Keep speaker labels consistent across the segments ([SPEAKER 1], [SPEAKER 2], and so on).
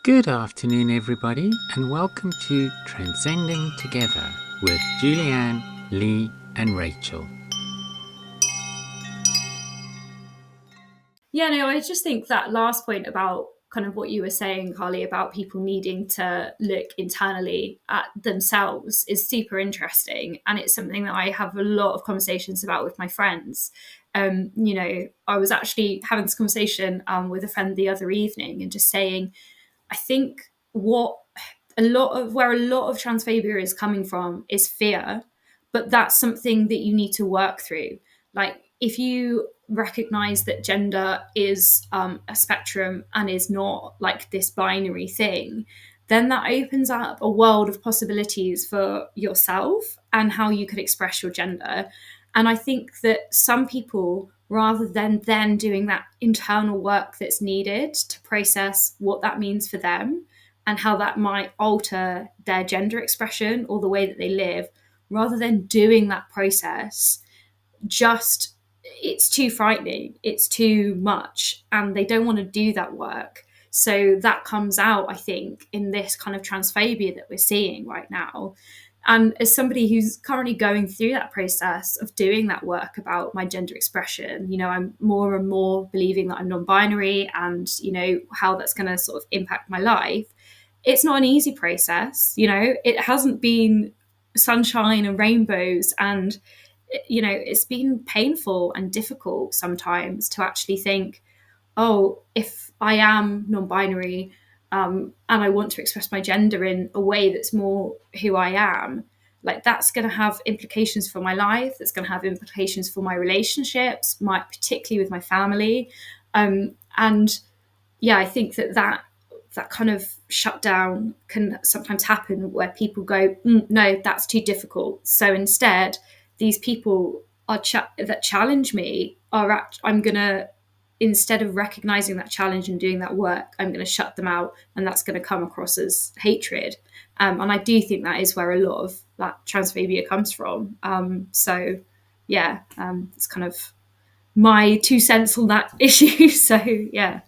[SPEAKER 1] Good afternoon, everybody, and welcome to Transcending Together with Julianne, Lee, and Rachel.
[SPEAKER 2] Yeah, no, I just think that last point about kind of what you were saying, Karleigh, about people needing to look internally at themselves is super interesting. And it's something that I have a lot of conversations about with my friends. I was actually having this conversation with a friend the other evening and just saying, I think what where a lot of transphobia is coming from is fear, but that's something that you need to work through. Like, if you recognize that gender is a spectrum and is not like this binary thing, then that opens up a world of possibilities for yourself and how you could express your gender. And I think that some people, rather than then doing that internal work that's needed to process what that means for them and how that might alter their gender expression or the way that they live, rather than doing that process, just it's too frightening, it's too much, and they don't want to do that work. So that comes out, I think, in this kind of transphobia that we're seeing right now. And as somebody who's currently going through that process of doing that work about my gender expression, I'm more and more believing that I'm non-binary and, how that's going to sort of impact my life. It's not an easy process. It hasn't been sunshine and rainbows, and it's been painful and difficult sometimes to actually think, oh, if I am non-binary, and I want to express my gender in a way that's more who I am, like, that's going to have implications for my life. That's going to have implications for my relationships, particularly with my family. And yeah, I think that kind of shutdown can sometimes happen where people go, no, that's too difficult. So instead, these people that challenge me I'm going to, instead of recognizing that challenge and doing that work, I'm going to shut them out, and that's going to come across as hatred. And I do think that is where a lot of that transphobia comes from. So yeah, it's kind of my 2 cents on that issue. So yeah.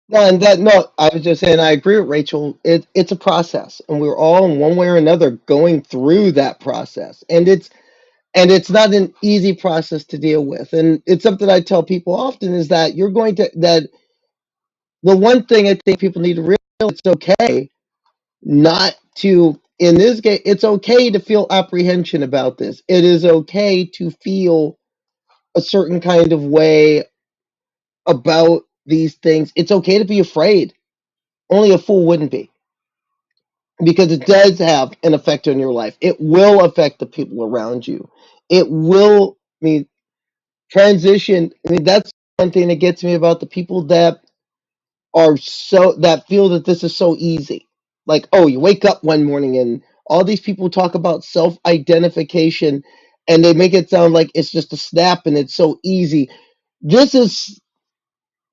[SPEAKER 3] No, I was just saying I agree with Rachel. It's a process, and we're all in one way or another going through that process, and it's not an easy process to deal with. And it's something I tell people often is that you're going to that the one thing I think people need to realize, it's okay not to, in this case, it's okay to feel apprehension about this. It is okay to feel a certain kind of way about these things. It's okay to be afraid. Only a fool wouldn't be, because it does have an effect on your life. It will affect the people around you. It will, transition. That's one thing that gets me about the people that feel that this is so easy. Like, oh, you wake up one morning and all these people talk about self-identification, and they make it sound like it's just a snap and it's so easy. This is,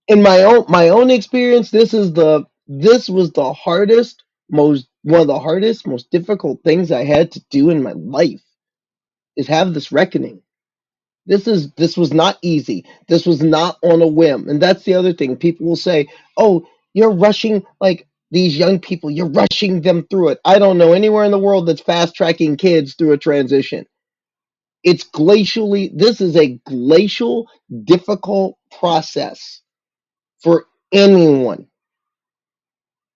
[SPEAKER 3] in my own experience, this was the hardest, most one of the hardest, most difficult things I had to do in my life, is have this reckoning. This was not easy. This was not on a whim. And that's the other thing. People will say, "Oh, you're rushing, like, these young people, you're rushing them through it." I don't know anywhere in the world that's fast tracking kids through a transition. This is a glacial, difficult process for anyone.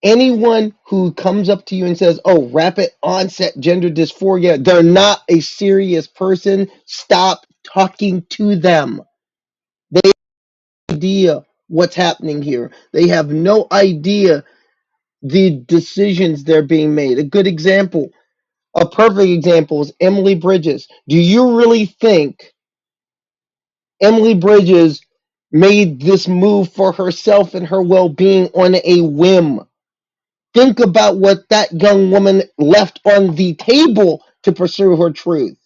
[SPEAKER 3] Anyone who comes up to you and says, "Oh, rapid onset gender dysphoria," they're not a serious person. Stop talking to them. They have no idea what's happening here. They have no idea the decisions they're being made. A good example, a perfect example, is Emily Bridges. Do you really think Emily Bridges made this move for herself and her well-being on a whim? Think about what that young woman left on the table to pursue her truth.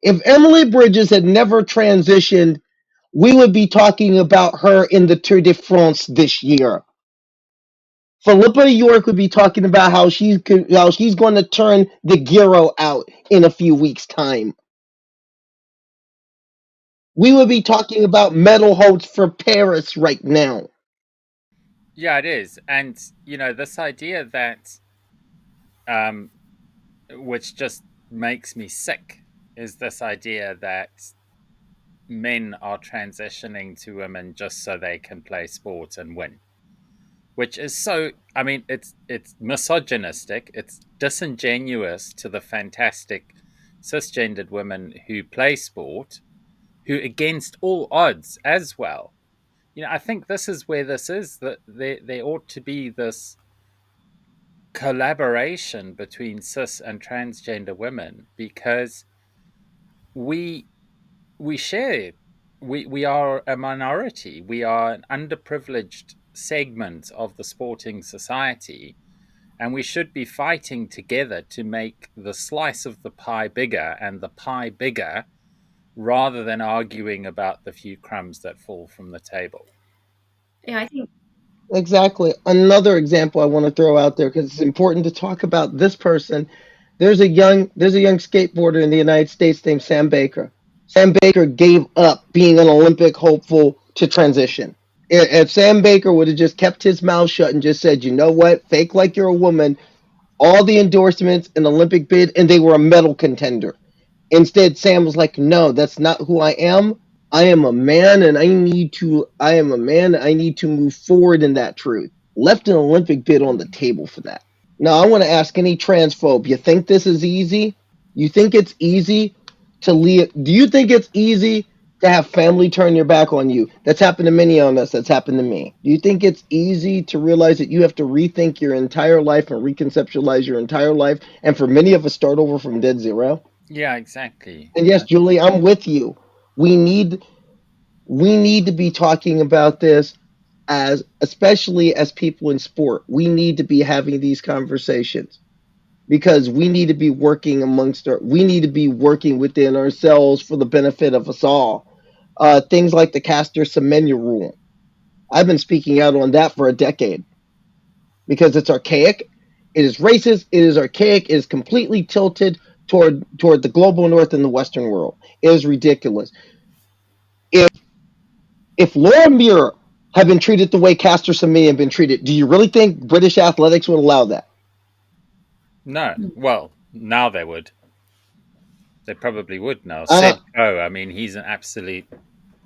[SPEAKER 3] If Emily Bridges had never transitioned, we would be talking about her in the Tour de France this year. Philippa York would be talking about how she's going to turn the Giro out in a few weeks' time. We would be talking about medal hopes for Paris right now.
[SPEAKER 1] Yeah, it is. And, this idea that, um, which just makes me sick, is this idea that men are transitioning to women just so they can play sport and win, which is so, I mean, it's misogynistic, it's disingenuous to the fantastic cisgendered women who play sport, who against all odds as well. I think this is where this is, that there ought to be this collaboration between cis and transgender women, because we we share we are a minority, we are an underprivileged segment of the sporting society, and we should be fighting together to make the slice of the pie bigger and the pie bigger, rather than arguing about the few crumbs that fall from the table.
[SPEAKER 2] Yeah, I think
[SPEAKER 3] Exactly. Another example I want to throw out there because it's important to talk about this person. There's a young skateboarder in the United States named Sam Baker. Sam Baker gave up being an Olympic hopeful to transition. If Sam Baker would have just kept his mouth shut and just said, "You know what? Fake like you're a woman," all the endorsements, an Olympic bid, and they were a medal contender. Instead, Sam was like, "No, that's not who I am. I am a man, and I am a man. I need to move forward in that truth." Left an Olympic bid on the table for that. Now, I want to ask any transphobe: you think this is easy? You think it's easy to leave? Do you think it's easy to have family turn your back on you? That's happened to many of us. That's happened to me. Do you think it's easy to realize that you have to rethink your entire life and reconceptualize your entire life, and for many of us, start over from dead zero?
[SPEAKER 1] Yeah, exactly.
[SPEAKER 3] And yes, Julie, I'm with you. We need we need to be talking about this, as especially as people in sport. We need to be having these conversations because we need to be working we need to be working within ourselves for the benefit of us all. Things like the Castor Semenya rule. I've been speaking out on that for a decade because it's archaic, it is racist, it is archaic, it is completely tilted toward the global north and the western world. It is ridiculous. If if Laura Muir had been treated the way Castor Semenya had been treated, do you really think British athletics would allow that?
[SPEAKER 1] No, well, now they would. They probably would now.
[SPEAKER 3] Uh,
[SPEAKER 1] Seb Coe, I mean, he's an absolute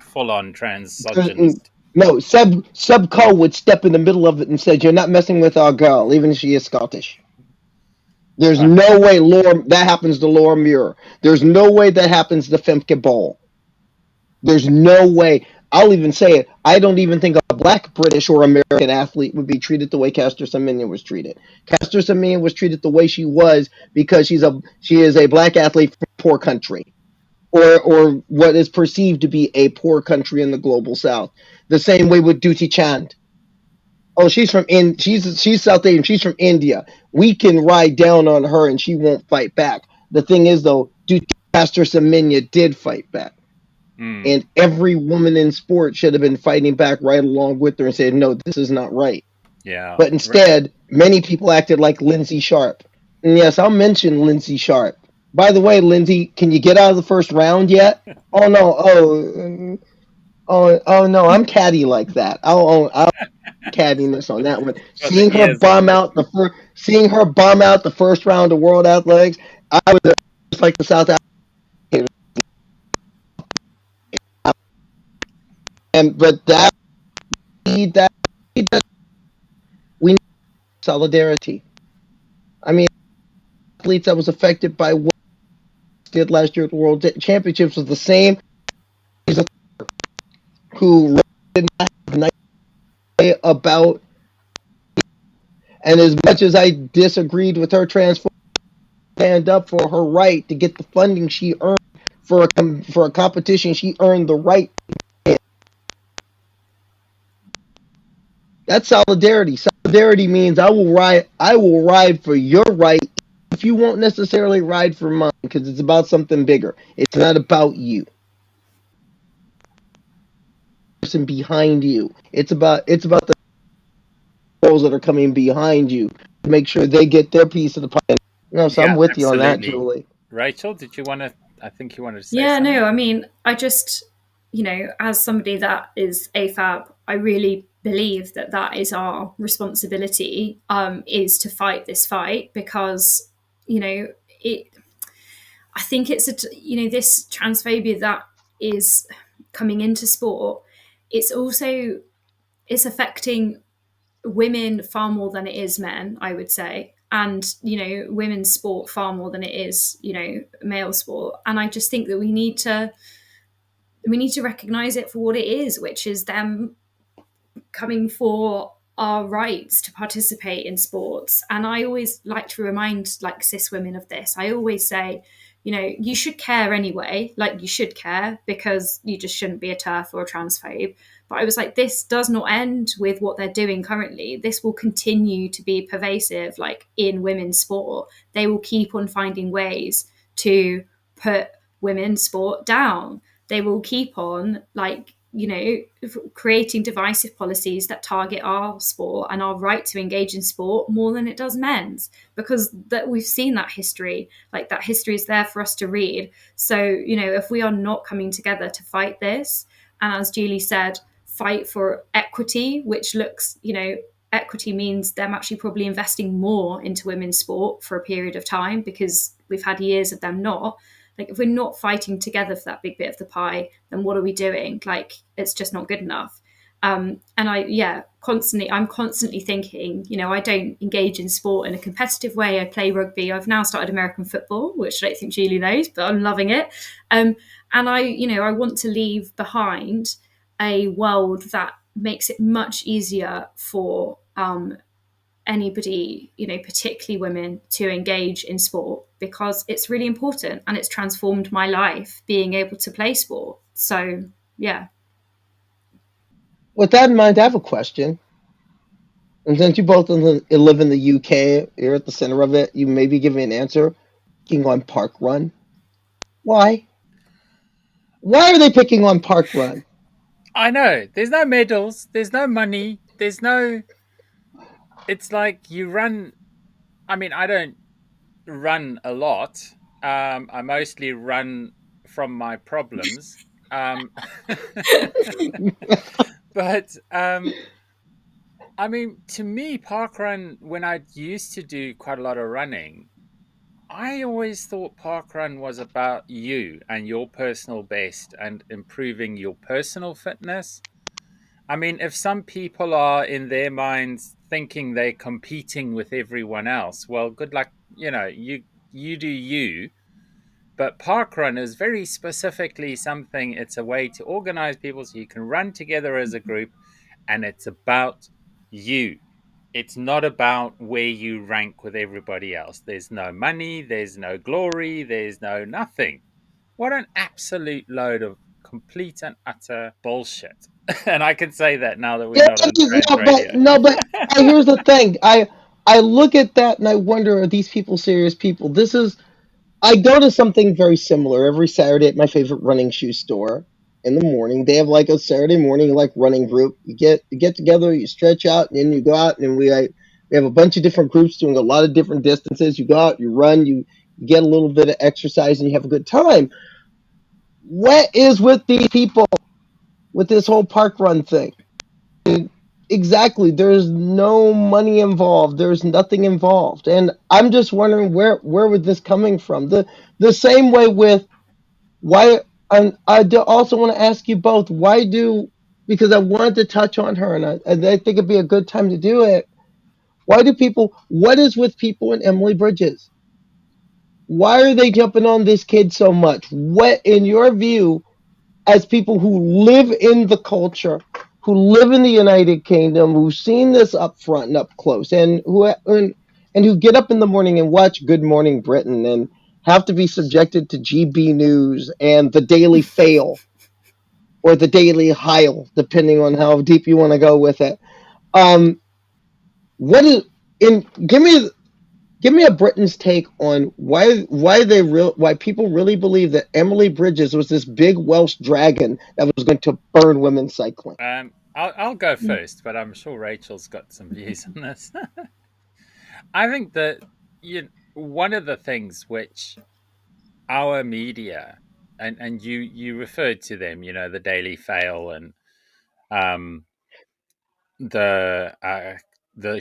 [SPEAKER 1] full-on
[SPEAKER 3] Mm,
[SPEAKER 1] transmisogynist.
[SPEAKER 3] no, Seb Coe would step in the middle of it and say, "You're not messing with our girl, even if she is Scottish." There's
[SPEAKER 1] Huh.
[SPEAKER 3] no way Laura that happens to Laura Muir. There's no way that happens to Femke Bol. There's no way. I'll even say it. I don't even think a black British or American athlete would be treated the way Castor Semenya was treated. Castor Semenya was treated the way she was because she is a black athlete from a poor country, or what is perceived to be a poor country in the global south. The same way with Duty Chand. Oh, she's South Asian. She's from India. We can ride down on her and she won't fight back. The thing is though, Duty Pastor Semenya did fight back.
[SPEAKER 1] Mm,
[SPEAKER 3] And every woman in sport should have been fighting back right along with her and said, "No, this is not right."
[SPEAKER 1] yeah.
[SPEAKER 3] But instead, many people acted like Lindsay Sharp. And yes, I'll mention Lindsay Sharp. By the way, Lindsay, can you get out of the first round yet? Oh no! Oh no! I'm catty like that. I'll cattiness on that one.
[SPEAKER 1] Got the ears on you.
[SPEAKER 3] Seeing her bomb out the first round of World Athletics, I was just like the South African. And but that that we need solidarity. I mean, athletes that was affected by what did last year at the World Championships was the same who did not have nice way about. And as much as I disagreed with her transfer, stand up for her right to get the funding she earned for a competition she earned the right. That's solidarity. Solidarity means I will ride for your right if you won't necessarily ride for mine because it's about something bigger. It's not about you. Person behind you. It's about the girls that are coming behind you to make sure they get their piece of the pie. No, so I'm
[SPEAKER 1] Yeah,
[SPEAKER 3] with you on that,
[SPEAKER 1] absolutely.
[SPEAKER 3] Julie.
[SPEAKER 1] Rachel, did you want to? I think you wanted to say
[SPEAKER 2] Yeah,
[SPEAKER 1] something.
[SPEAKER 2] no, I mean, I just, as somebody that is AFAB, I really believe that that is our responsibility, is to fight this fight, because it I think it's this transphobia that is coming into sport. It's also, it's affecting women far more than it is men, I would say, and women's sport far more than it is male sport. And I just think that we need to recognize it for what it is, which is them coming for our rights to participate in sports. And I always like to remind like cis women of this. I always say, you should care anyway, like you should care, because you just shouldn't be a TERF or a transphobe. But I was like, this does not end with what they're doing currently. This will continue to be pervasive, like in women's sport. They will keep on finding ways to put women's sport down. They will keep on creating divisive policies that target our sport and our right to engage in sport more than it does men's, because that we've seen that history. Like, that history is there for us to read. So if we are not coming together to fight this, and as Julie said, fight for equity, which looks, equity means them actually probably investing more into women's sport for a period of time, because we've had years of them not. Like, if we're not fighting together for that big bit of the pie, then what are we doing? Like, it's just not good enough. And I'm constantly thinking, I don't engage in sport in a competitive way. I play rugby. I've now started American football, which I don't think Julie knows, but I'm loving it. And I want to leave behind a world that makes it much easier for anybody, particularly women, to engage in sport, because it's really important and it's transformed my life being able to play sport. So, yeah.
[SPEAKER 3] With that in mind, I have a question. And since you both live in the UK, you're at the center of it, you maybe give me an answer. Picking on Park Run. Why? Why are they picking on Park Run?
[SPEAKER 1] I know. There's no medals. There's no money. There's no. It's like you run. I mean, I don't run a lot. I mostly run from my problems. But I mean, to me, parkrun, when I used to do quite a lot of running, I always thought parkrun was about you and your personal best and improving your personal fitness. I mean, if some people are in their minds thinking they're competing with everyone else, well, good luck. You do you. But parkrun is very specifically something. It's a way to organize people so you can run together as a group, and it's about you. It's not about where you rank with everybody else. There's no money, there's no glory, there's no nothing. What an absolute load of complete and utter bullshit. And I can say that now that we're
[SPEAKER 3] Yeah,
[SPEAKER 1] not on trans radio.
[SPEAKER 3] no, but here's the thing. I look at that and I wonder, are these people serious people? I go to something very similar every Saturday at my favorite running shoe store in the morning. They have like a Saturday morning like running group. You get together, you stretch out, and then you go out, and we have a bunch of different groups doing a lot of different distances. You go out, you run, you get a little bit of exercise, and you have a good time. What is with these people with this whole park run thing? Exactly. There's no money involved. There's nothing involved. And I'm just wondering where would this coming from? The same way with why. And also want to ask you both, why do, because I wanted to touch on her, and I think it'd be a good time to do it. What is with people in Emily Bridges? Why are they jumping on this kid so much? What, in your view, as people who live in the culture, who live in the United Kingdom, who've seen this up front and up close, and who get up in the morning and watch Good Morning Britain and have to be subjected to GB News and the Daily Fail or the Daily Heil, depending on how deep you want to go with it. Um, what is in? Give me a Britain's take on why people really believe that Emily Bridges was this big Welsh dragon that was going to burn women's cycling.
[SPEAKER 1] I'll go first, but I'm sure Rachel's got some views on this. I think that one of the things which our media, and you, referred to them, the Daily Fail, and um, the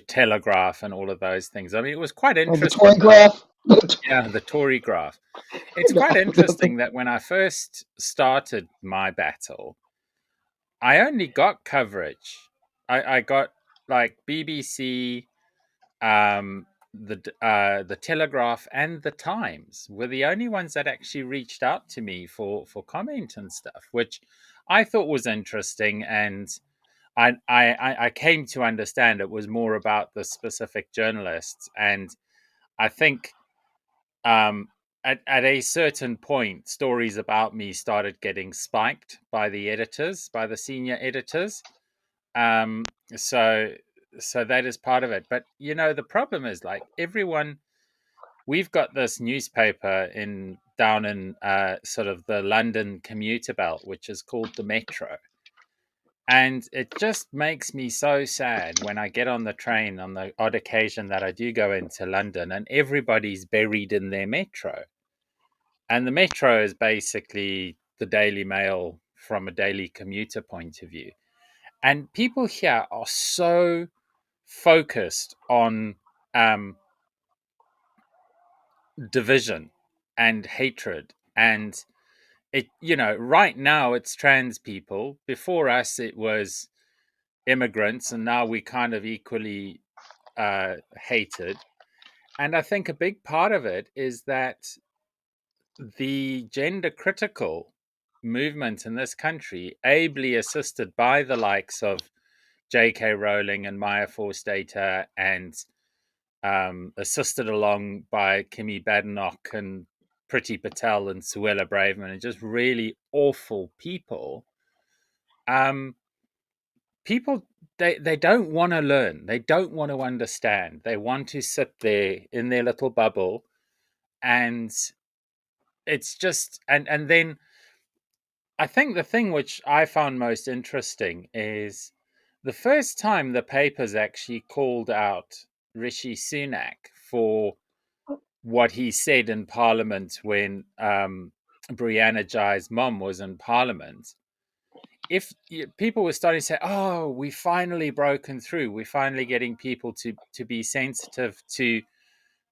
[SPEAKER 1] Telegraph and all of those things. I mean, it was quite
[SPEAKER 3] Oh, the
[SPEAKER 1] interesting.
[SPEAKER 3] toy graph.
[SPEAKER 1] Yeah, the Tory graph. It's quite interesting that when I first started my battle, I only got coverage. I got like BBC, the Telegraph, and the Times were the only ones that actually reached out to me for comment and stuff, which I thought was interesting. And I came to understand it was more about the specific journalists. And I think at a certain point, stories about me started getting spiked by the editors, by the senior editors. Um, so so that is part of it. But the problem is, like, everyone, we've got this newspaper in down in sort of the London commuter belt, which is called the Metro. And it just makes me so sad when I get on the train on the odd occasion that I do go into London and everybody's buried in their Metro. And the Metro is basically the Daily Mail from a daily commuter point of view. And people here are so focused on division and hatred. And right now it's trans people. Before us, it was immigrants, and now we kind of equally hated. And I think a big part of it is that the gender critical movement in this country, ably assisted by the likes of J.K. Rowling and Maya Forstater, and assisted along by Kimi Badenoch and Priti Patel and Suella Braverman, and just really awful people. People, they don't want to learn. They don't want to understand. They want to sit there in their little bubble, and it's just and then I think the thing which I found most interesting is the first time the papers actually called out Rishi Sunak for what he said in Parliament when Brianna Jai's mom was in Parliament. If people were starting to say, "Oh, we finally broken through. We're finally getting people to be sensitive to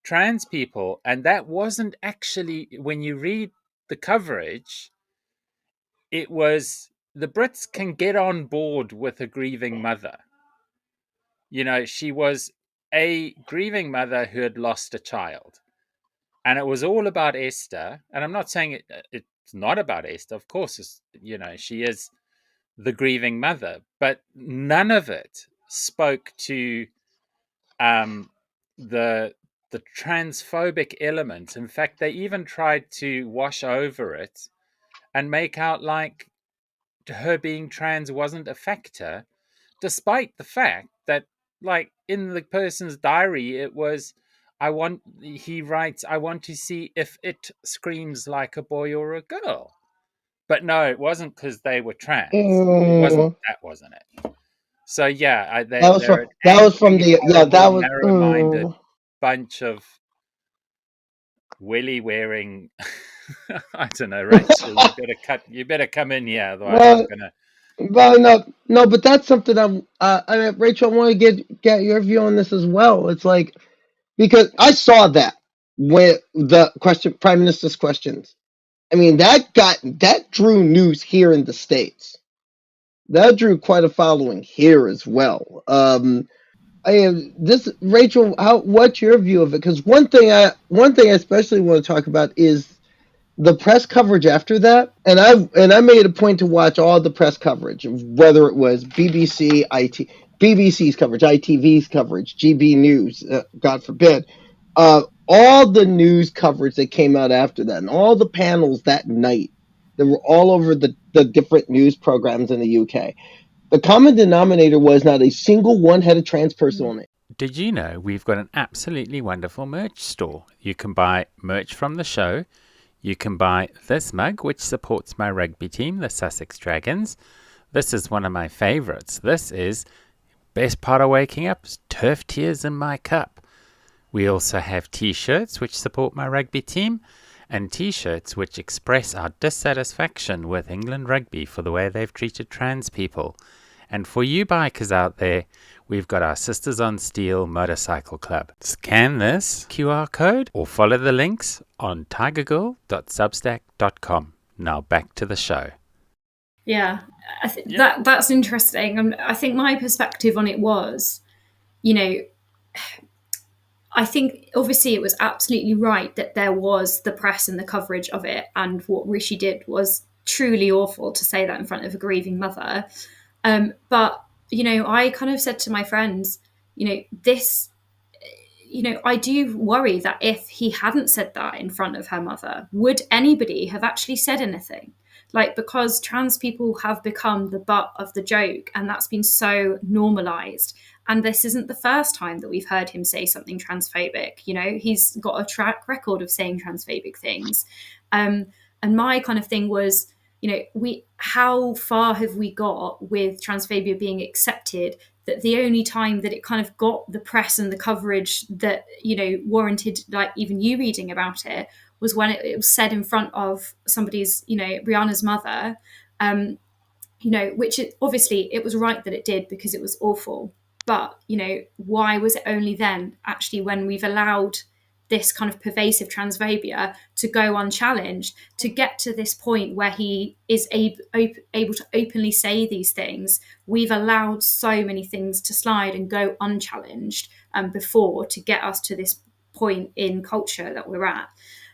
[SPEAKER 1] trans people," and that wasn't actually, when you read the coverage, it was the Brits can get on board with a grieving mother. She was a grieving mother who had lost a child. And it was all about Esther. And I'm not saying it's not about Esther. Of course, she is the grieving mother. But none of it spoke to the transphobic element. In fact, they even tried to wash over it and make out like her being trans wasn't a factor, despite the fact that, like, in the person's diary, it was, he writes, "I want to see if it screams like a boy or a girl." But no, it wasn't because they were trans. It wasn't,
[SPEAKER 3] Mm,
[SPEAKER 1] that wasn't it. So yeah,
[SPEAKER 3] that
[SPEAKER 1] they're an
[SPEAKER 3] was from
[SPEAKER 1] angry,
[SPEAKER 3] the
[SPEAKER 1] horrible,
[SPEAKER 3] that was
[SPEAKER 1] narrow-minded bunch of welly wearing. I don't know, Rachel. You better come in here, otherwise I'm
[SPEAKER 3] well,
[SPEAKER 1] gonna.
[SPEAKER 3] no, but that's something Rachel, I want to get your view on this as well. It's like, because I saw that with the Prime Minister's questions. I mean, that drew news here in the States. That drew quite a following here as well. This, Rachel, what's your view of it? Because one thing I especially want to talk about is the press coverage after that, and I made a point to watch all the press coverage, whether it was BBC's coverage, ITV's coverage, GB News, God forbid, all the news coverage that came out after that, and all the panels that night that were all over the different news programs in the UK. The common denominator was not a single one had a trans person on it.
[SPEAKER 1] Did you know we've got an absolutely wonderful merch store? You can buy merch from the show. You can buy this mug, which supports my rugby team, the Sussex Dragons. This is one of my favorites. This is best part of waking up, turf tears in my cup. We also have t-shirts, which support my rugby team, and t-shirts which express our dissatisfaction with England rugby for the way they've treated trans people. And for you bikers out there, we've got our Sisters on Steel Motorcycle Club. Scan this QR code or follow the links on tigergirl.substack.com. Now back to the show.
[SPEAKER 2] Yeah, that's interesting. I think my perspective on it was, I think obviously it was absolutely right that there was the press and the coverage of it, and what Rishi did was truly awful, to say that in front of a grieving mother. But I kind of said to my friends, this, I do worry that if he hadn't said that in front of her mother, would anybody have actually said anything? Because trans people have become the butt of the joke, and that's been so normalized. And this isn't the first time that we've heard him say something transphobic. He's got a track record of saying transphobic things. And my kind of thing was, how far have we got with transphobia being accepted, that the only time that it kind of got the press and the coverage that, warranted, even you reading about it, was when it was said in front of somebody's, Rihanna's mother, which obviously it was right that it did, because it was awful. But, why was it only then, actually, when we've allowed this kind of pervasive transphobia to go unchallenged, to get to this point where he is able to openly say these things? We've allowed so many things to slide and go unchallenged before, to get us to this point in culture that we're at.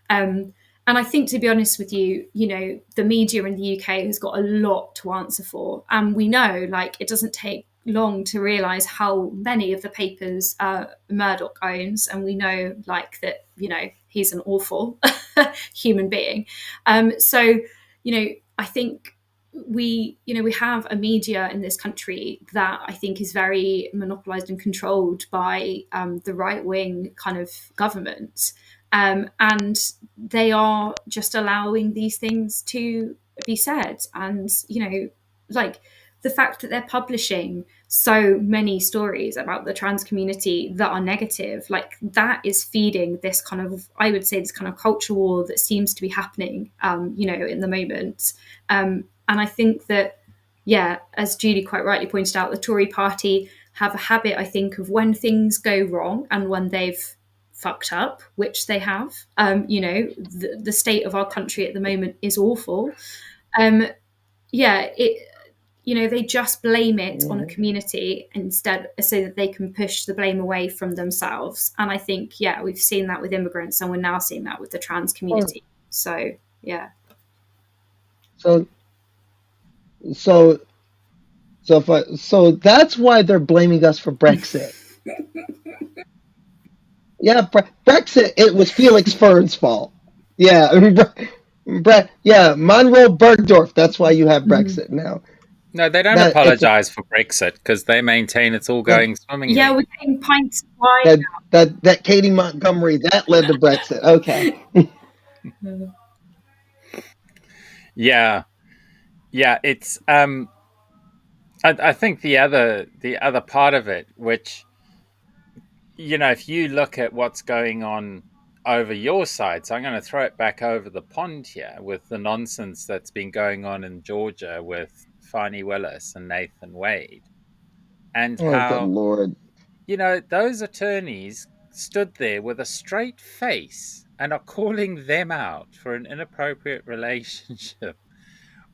[SPEAKER 2] And I think, to be honest with you, the media in the UK has got a lot to answer for. And we know, it doesn't take long to realise how many of the papers Murdoch owns, and we know that he's an awful human being. So I think we have a media in this country that I think is very monopolised and controlled by the right-wing kind of government, and they are just allowing these things to be said. And the fact that they're publishing so many stories about the trans community that are negative, that is feeding this kind of, I would say, this kind of culture war that seems to be happening, in the moment. And I think that, as Julie quite rightly pointed out, the Tory party have a habit, I think, of when things go wrong and when they've fucked up, which they have, the state of our country at the moment is awful. They just blame it on a community instead, so that they can push the blame away from themselves. And I think, we've seen that with immigrants, and we're now seeing that with the trans community. So, yeah.
[SPEAKER 3] So that's why they're blaming us for Brexit. Yeah, Brexit, it was Felix Fern's fault. Yeah, Monroe Bergdorf, that's why you have Brexit now.
[SPEAKER 1] No, they don't apologise for Brexit, because they maintain it's all going swimmingly.
[SPEAKER 2] Yeah, we're getting pints of wine.
[SPEAKER 3] That Katie Montgomery, that led to Brexit. Okay.
[SPEAKER 1] Yeah, it's I think the other part of it, which, if you look at what's going on over your side, so I'm going to throw it back over the pond here with the nonsense that's been going on in Georgia with Fani Willis and Nathan Wade, and how,
[SPEAKER 3] good Lord,
[SPEAKER 1] those attorneys stood there with a straight face and are calling them out for an inappropriate relationship,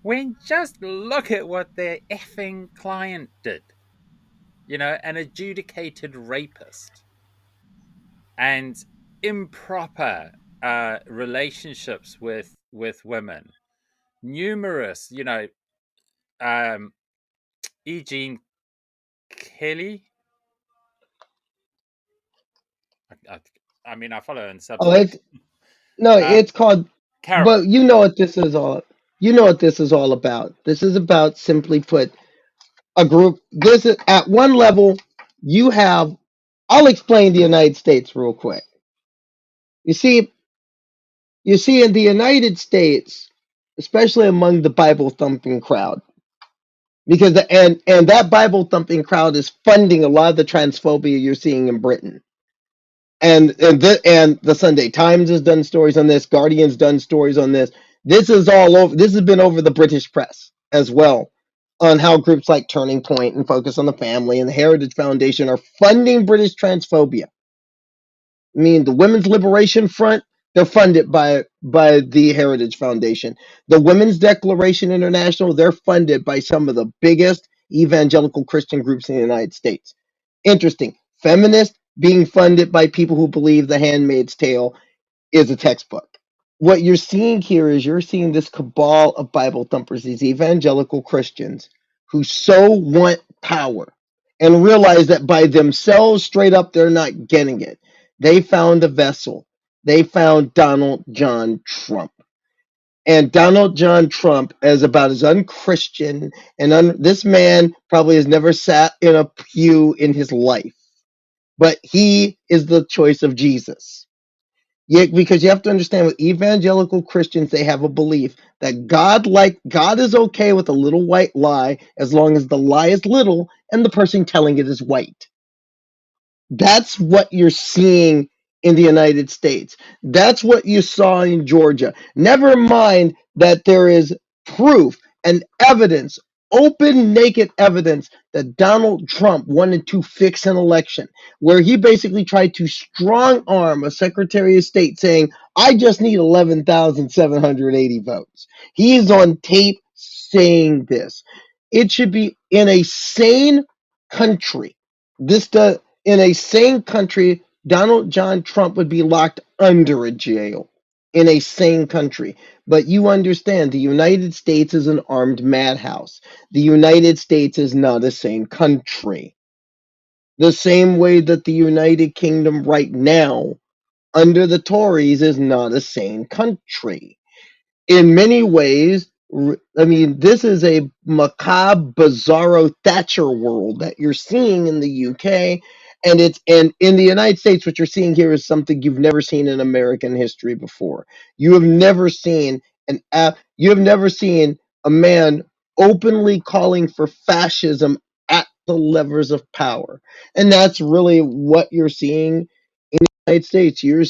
[SPEAKER 1] when just look at what their effing client did. An adjudicated rapist, and improper relationships with women, numerous, Eugene Kelly. I follow in Substack.
[SPEAKER 3] It's called
[SPEAKER 1] Carol.
[SPEAKER 3] But you know what this is all. You know what this is all about. This is about, simply put, a group. This is, at one level, you have. I'll explain the United States real quick. You see, in the United States, especially among the Bible thumping crowd, because and that Bible thumping crowd is funding a lot of the transphobia you're seeing in Britain. And the Sunday Times has done stories on this. Guardian's done stories on this. This is all over. This has been over the British press as well. on how groups like Turning Point and Focus on the Family and the Heritage Foundation are funding British transphobia. I mean, the Women's Liberation Front, they're funded by the Heritage Foundation. The Women's Declaration International, they're funded by some of the biggest evangelical Christian groups in the United States. Interesting. Feminist being funded by people who believe The Handmaid's Tale is a textbook. What you're seeing here is you're seeing this cabal of Bible thumpers, these evangelical Christians who so want power and realize that by themselves, straight up, they're not getting it. They found a vessel. They found Donald John Trump. And Donald John Trump is about as unchristian and this man probably has never sat in a pew in his life, but he is the choice of Jesus. Yeah, because you have to understand with evangelical Christians, they have a belief that God is okay with a little white lie as long as the lie is little and the person telling it is white. That's what you're seeing in the United States. That's what you saw in Georgia. Never mind that there is proof and evidence, open, naked evidence that Donald Trump wanted to fix an election where he basically tried to strong arm a Secretary of State saying, I just need 11,780 votes. He is on tape saying this. It should be in a sane country. This does in a sane country, Donald John Trump would be locked under a jail in a sane country. But you understand, the United States is an armed madhouse. The United States is not a sane country. The same way that the United Kingdom right now, under the Tories, is not a sane country. In many ways, I mean, this is a macabre, bizarro Thatcher world that you're seeing in the UK, and in the United States. What you're seeing here is something you've never seen in American history before. You have never seen you have never seen a man openly calling for fascism at the levers of power, and that's really what you're seeing in the United States. You're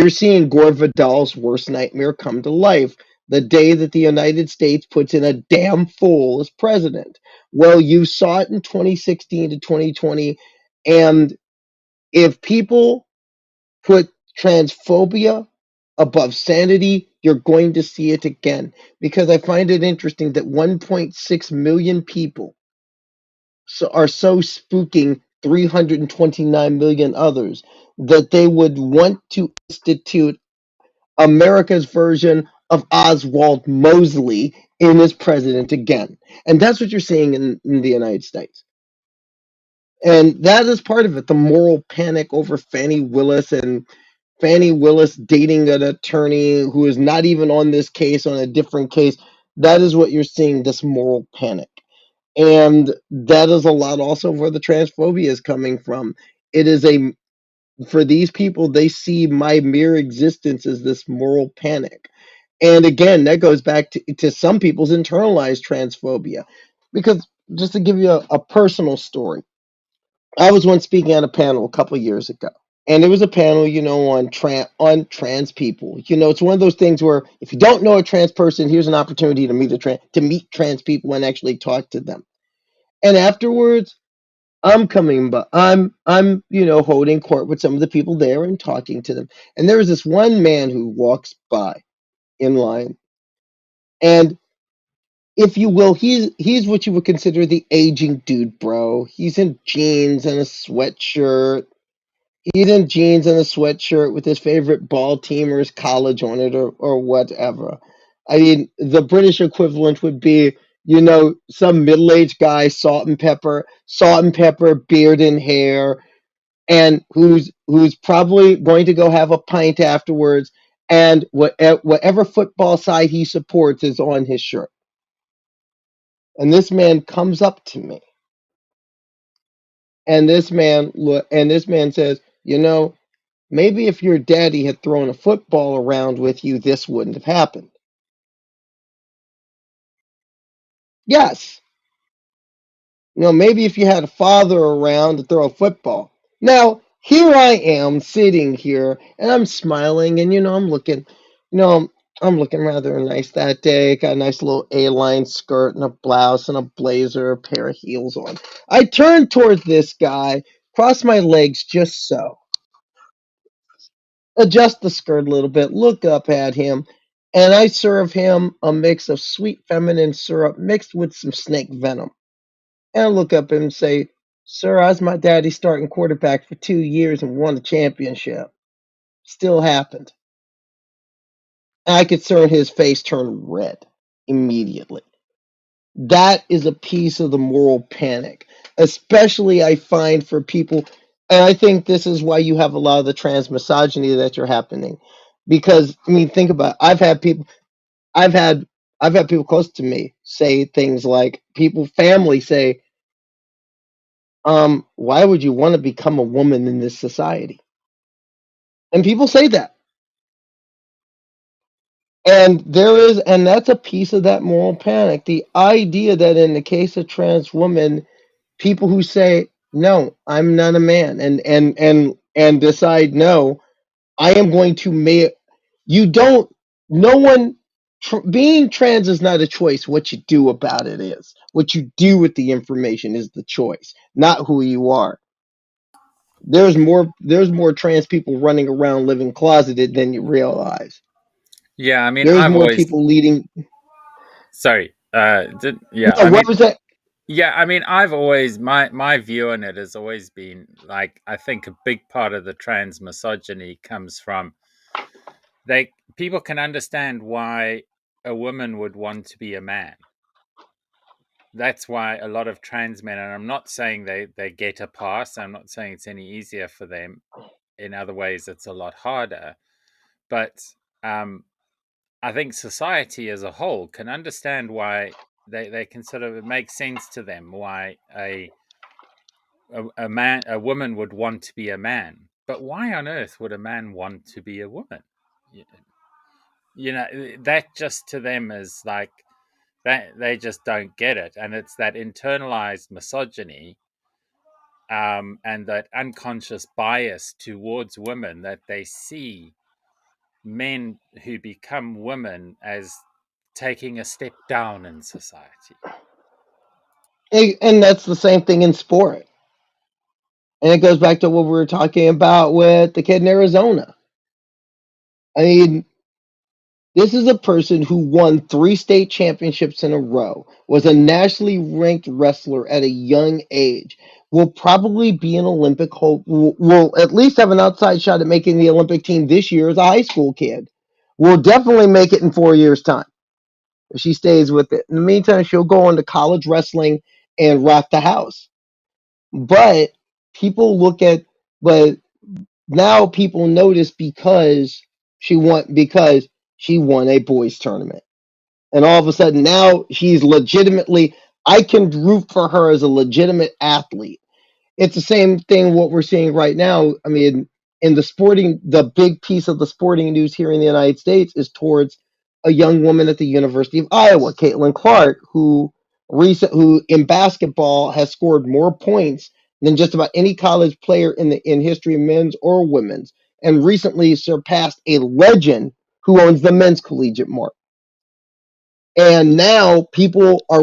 [SPEAKER 3] seeing Gore Vidal's worst nightmare come to life the day that the United States puts in a damn fool as president. Well, you saw it in 2016 to 2020. And if people put transphobia above sanity, you're going to see it again. Because I find it interesting that 1.6 million people are so spooking 329 million others that they would want to institute America's version of Oswald Mosley in as president again. And that's what you're seeing in the United States. And that is part of it, the moral panic over Fannie Willis and Fannie Willis dating an attorney who is not even on this case, on a different case. That is what you're seeing, this moral panic. And that is a lot also where the transphobia is coming from. It is for these people, they see my mere existence as this moral panic. And again, that goes back to some people's internalized transphobia. Because just to give you a personal story, I was once speaking at a panel a couple of years ago. And it was a panel, on trans people. It's one of those things where if you don't know a trans person, here's an opportunity to meet trans people and actually talk to them. And afterwards, I'm holding court with some of the people there and talking to them. And there was this one man who walks by in line. And if you will, he's what you would consider the aging dude, bro. He's in jeans and a sweatshirt. He's in jeans and a sweatshirt with his favorite ball team or his college on it or whatever. I mean, the British equivalent would be, some middle-aged guy, salt and pepper, beard and hair, and who's probably going to go have a pint afterwards, and whatever football side he supports is on his shirt. And this man comes up to me, and this man says, maybe if your daddy had thrown a football around with you, this wouldn't have happened. Yes. Maybe if you had a father around to throw a football. Now, here I am sitting here and I'm smiling and I'm looking, I'm looking rather nice that day. Got a nice little A-line skirt and a blouse and a blazer, a pair of heels on. I turn towards this guy, cross my legs just so, adjust the skirt a little bit, look up at him, and I serve him a mix of sweet feminine syrup mixed with some snake venom. And I look up at him and say, "Sir, I was my daddy's starting quarterback for 2 years and won a championship. Still happened." And I could turn his face turn red immediately. That is a piece of the moral panic, especially I find for people, and I think this is why you have a lot of the trans misogyny that you're happening. Because I mean, think about it. I've had I've had people close to me say things like family say, why would you want to become a woman in this society? And people say that. And that's a piece of that moral panic. The idea that in the case of trans women, people who say no, I'm not a man, and decide no, I am going to make you don't no one being trans is not a choice. What you do about it is. What you do with the information is the choice, not who you are. There's more trans people running around living closeted than you realize.
[SPEAKER 1] Yeah, I mean,
[SPEAKER 3] There's
[SPEAKER 1] I've
[SPEAKER 3] more
[SPEAKER 1] always
[SPEAKER 3] people leading.
[SPEAKER 1] sorry. Yeah, I
[SPEAKER 3] No, what
[SPEAKER 1] mean,
[SPEAKER 3] was that?
[SPEAKER 1] yeah, I mean, I've always my view on it has always been like I think a big part of the trans misogyny comes from they people can understand why a woman would want to be a man. That's why a lot of trans men, and I'm not saying they get a pass. I'm not saying it's any easier for them. In other ways, it's a lot harder. But um, I think society as a whole can understand why they can sort of it makes sense to them why a woman would want to be a man. But why on earth would a man want to be a woman? You, you know, that just to them is like that they just don't get it, and it's that internalized misogyny and that unconscious bias towards women that they see men who become women as taking a step down in society.
[SPEAKER 3] And that's the same thing in sport. And it goes back to what we were talking about with the kid in Arizona. I mean, this is a person who won 3 state championships in a row, was a nationally ranked wrestler at a young age, will probably be an Olympic hope, will at least have an outside shot at making the Olympic team this year as a high school kid. Will definitely make it in 4 years' time if she stays with it. In the meantime, she'll go on to college wrestling and rock the house. But people look at, but now people notice because she won a boys tournament. And all of a sudden now she's legitimately I can root for her as a legitimate athlete. It's the same thing what we're seeing right now. I mean, in the big piece of the sporting news here in the United States is towards a young woman at the University of Iowa, Caitlin Clark, who in basketball has scored more points than just about any college player in history of men's or women's, and recently surpassed a legend who owns the men's collegiate mark. And now people are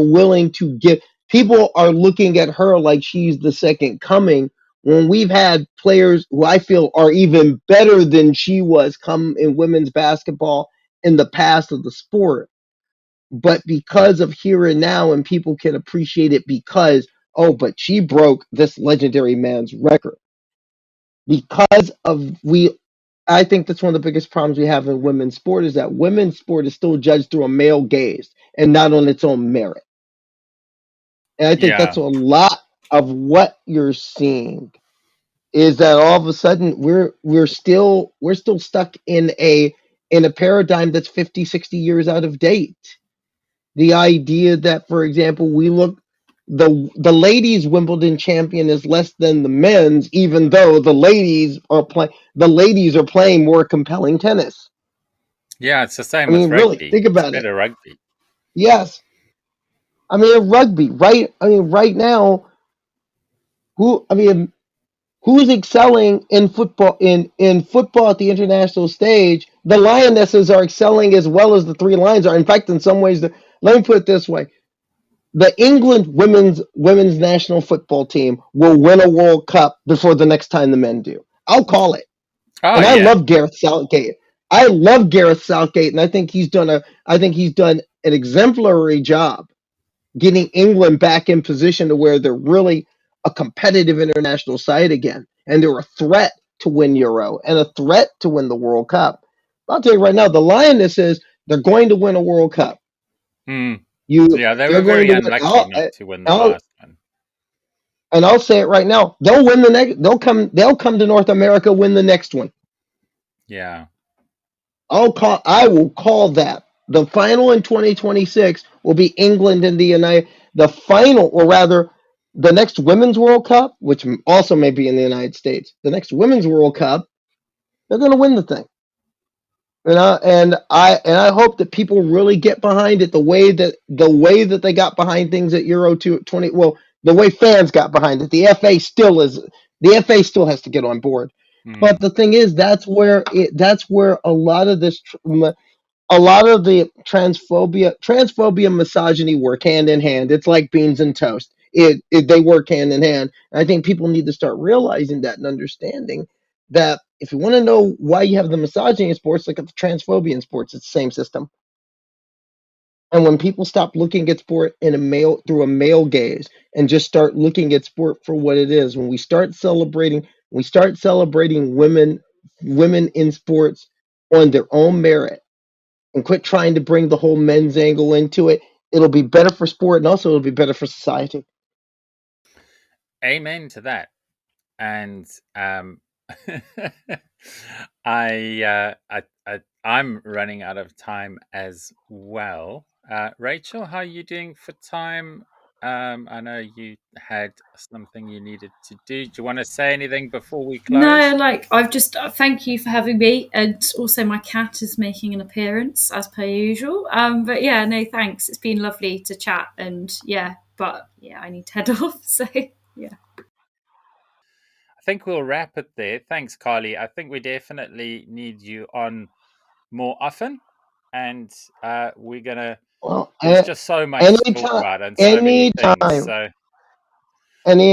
[SPEAKER 3] looking at her like she's the second coming when we've had players who I feel are even better than she was come in women's basketball in the past of the sport. But because of here and now, and people can appreciate it because, oh, but she broke this legendary man's record. Because of I think that's one of the biggest problems we have in women's sport is that women's sport is still judged through a male gaze and not on its own merit. And I think that's
[SPEAKER 1] Yeah,
[SPEAKER 3] a lot of what you're seeing is that all of a sudden we're still stuck in a paradigm that's 50, 60 years out of date. The idea that, for example, the ladies Wimbledon champion is less than the men's, even though the ladies are playing more compelling tennis.
[SPEAKER 1] yeah, it's the same
[SPEAKER 3] I
[SPEAKER 1] with
[SPEAKER 3] mean, really,
[SPEAKER 1] rugby.
[SPEAKER 3] think
[SPEAKER 1] It's
[SPEAKER 3] about it.
[SPEAKER 1] better rugby.
[SPEAKER 3] Yes, I mean rugby, right? I mean, right now, who I mean, who's excelling in football at the international stage? The Lionesses are excelling as well as the Three Lions are. In fact, in some ways, let me put it this way: the England women's national football team will win a World Cup before the next time the men do. I'll call it.
[SPEAKER 1] Oh
[SPEAKER 3] And I
[SPEAKER 1] yeah.
[SPEAKER 3] love Gareth Southgate. I love Gareth Southgate, and I think he's done an exemplary job getting England back in position to where they're really a competitive international side again, and they're a threat to win Euro and a threat to win the World Cup. I'll tell you right now, the Lionesses, they're going to win a World Cup.
[SPEAKER 1] Hmm.
[SPEAKER 3] You,
[SPEAKER 1] Yeah, they were
[SPEAKER 3] they're going
[SPEAKER 1] very
[SPEAKER 3] to win.
[SPEAKER 1] unlucky not to win the
[SPEAKER 3] I'll,
[SPEAKER 1] last one.
[SPEAKER 3] and I'll say it right now. They'll win the next. They'll come. They'll come to North America. Win the next one.
[SPEAKER 1] Yeah.
[SPEAKER 3] I will call that the final in 2026 will be England and the United. The final, or rather, the next Women's World Cup, which also may be in the United States. The next Women's World Cup, they're going to win the thing. And I hope that people really get behind it the way that they got behind things at Euro 2020. Well, the way fans got behind it. The FA still has to get on board.
[SPEAKER 1] Hmm.
[SPEAKER 3] But the thing is, that's where a lot of the transphobia and misogyny work hand in hand. It's like beans and toast. They work hand in hand. And I think people need to start realizing that and understanding that if you want to know why you have the misogyny in sports, look at the transphobia in sports. It's the same system. And when people stop looking at sport in a male through a male gaze and just start looking at sport for what it is, when we start celebrating women in sports on their own merit and quit trying to bring the whole men's angle into it, it'll be better for sport and also it'll be better for society.
[SPEAKER 1] Amen to that. And I'm running out of time as well. Rachel, how are you doing for time? I know you had something you needed to do. Do you want to say anything before we
[SPEAKER 2] No,
[SPEAKER 1] close?
[SPEAKER 2] like I've just thank you for having me, and also my cat is making an appearance as per usual. But yeah, no, thanks. It's been lovely to chat, and yeah, but yeah, I need to head off. So yeah,
[SPEAKER 1] I think we'll wrap it there. Thanks, Karleigh. I think we definitely need you on more often, and we're gonna.
[SPEAKER 3] Well,
[SPEAKER 1] There's just so much to talk
[SPEAKER 3] anytime,
[SPEAKER 1] about and so many things.
[SPEAKER 3] anytime,
[SPEAKER 1] So,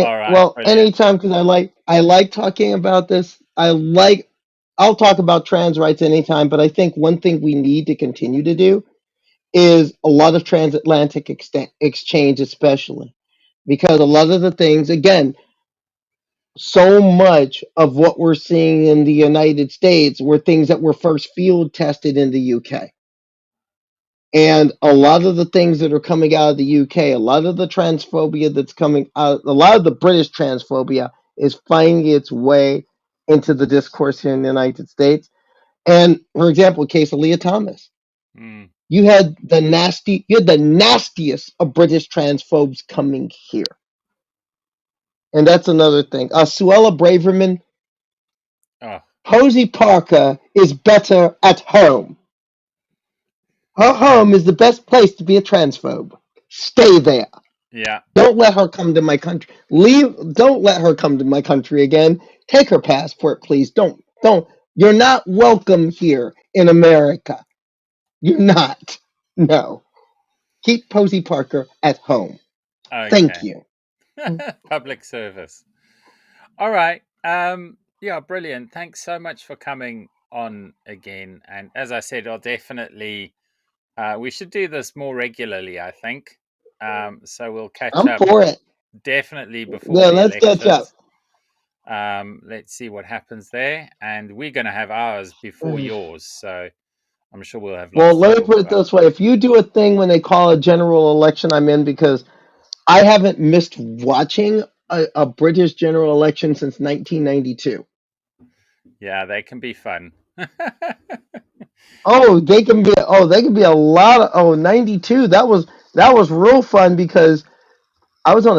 [SPEAKER 1] all right, brilliant.
[SPEAKER 3] anytime, because I like talking about this. I'll talk about trans rights anytime, but I think one thing we need to continue to do is a lot of transatlantic exchange, especially because a lot of the things, again, so much of what we're seeing in the United States were things that were first field tested in the UK. And a lot of the things that are coming out of the UK, a lot of the transphobia that's coming out, a lot of the British transphobia is finding its way into the discourse here in the United States. And for example, the case of Leah Thomas,
[SPEAKER 1] Mm,
[SPEAKER 3] you had the nastiest of British transphobes coming here. And that's another thing. Suella Braverman,
[SPEAKER 1] oh,
[SPEAKER 3] Posey Parker is better at home. Her home is the best place to be a transphobe. Stay there.
[SPEAKER 1] yeah.
[SPEAKER 3] Don't let her come to my country. Don't let her come to my country again. Take her passport, please. Don't. You're not welcome here in America. You're not. No. Keep Posey Parker at home. Thank
[SPEAKER 1] Okay.
[SPEAKER 3] you.
[SPEAKER 1] Public service. All right. Yeah, brilliant. Thanks so much for coming on again. And as I said, I'll definitely we should do this more regularly, I think. So we'll catch
[SPEAKER 3] I'm
[SPEAKER 1] up
[SPEAKER 3] for it.
[SPEAKER 1] definitely before
[SPEAKER 3] Yeah,
[SPEAKER 1] the
[SPEAKER 3] let's catch up.
[SPEAKER 1] elections. Let's see what happens there. And we're going to have ours before yours. So I'm sure we'll have
[SPEAKER 3] Well,
[SPEAKER 1] lots to
[SPEAKER 3] let me
[SPEAKER 1] talk
[SPEAKER 3] put it
[SPEAKER 1] about.
[SPEAKER 3] this way. If you do a thing when they call a general election, I'm in because I haven't missed watching a British general election since 1992.
[SPEAKER 1] Yeah, they can be fun.
[SPEAKER 3] They can be a lot of 92. That was real fun because I was on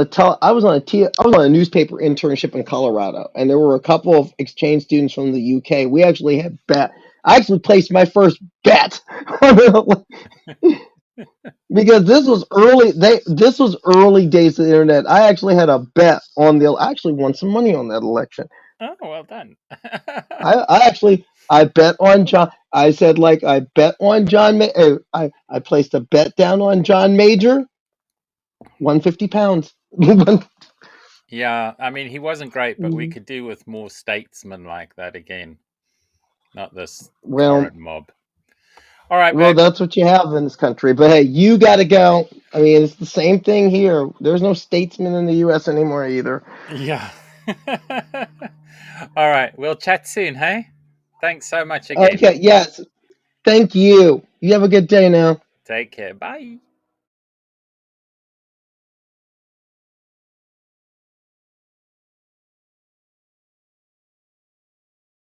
[SPEAKER 3] a newspaper internship in Colorado, and there were a couple of exchange students from the UK. We actually had bet. I actually placed my first bet because this was early days of the internet. I actually had a bet I actually won some money on that election.
[SPEAKER 1] Oh, well done.
[SPEAKER 3] I actually I bet on John. I said like I bet on John. I placed a bet down on John Major. 150 pounds.
[SPEAKER 1] Yeah, I mean, he wasn't great, but we could do with more statesmen like that again, not this
[SPEAKER 3] Well,
[SPEAKER 1] current mob. All right,
[SPEAKER 3] well,
[SPEAKER 1] babe.
[SPEAKER 3] that's what you have in this country. But hey, you got to go. I mean, it's the same thing here. There's no statesman in the U.S. anymore either.
[SPEAKER 1] Yeah. All right, we'll chat soon, hey? Thanks so much again.
[SPEAKER 3] Okay. Yes. Thank you. You have a good day now.
[SPEAKER 1] Take care. Bye.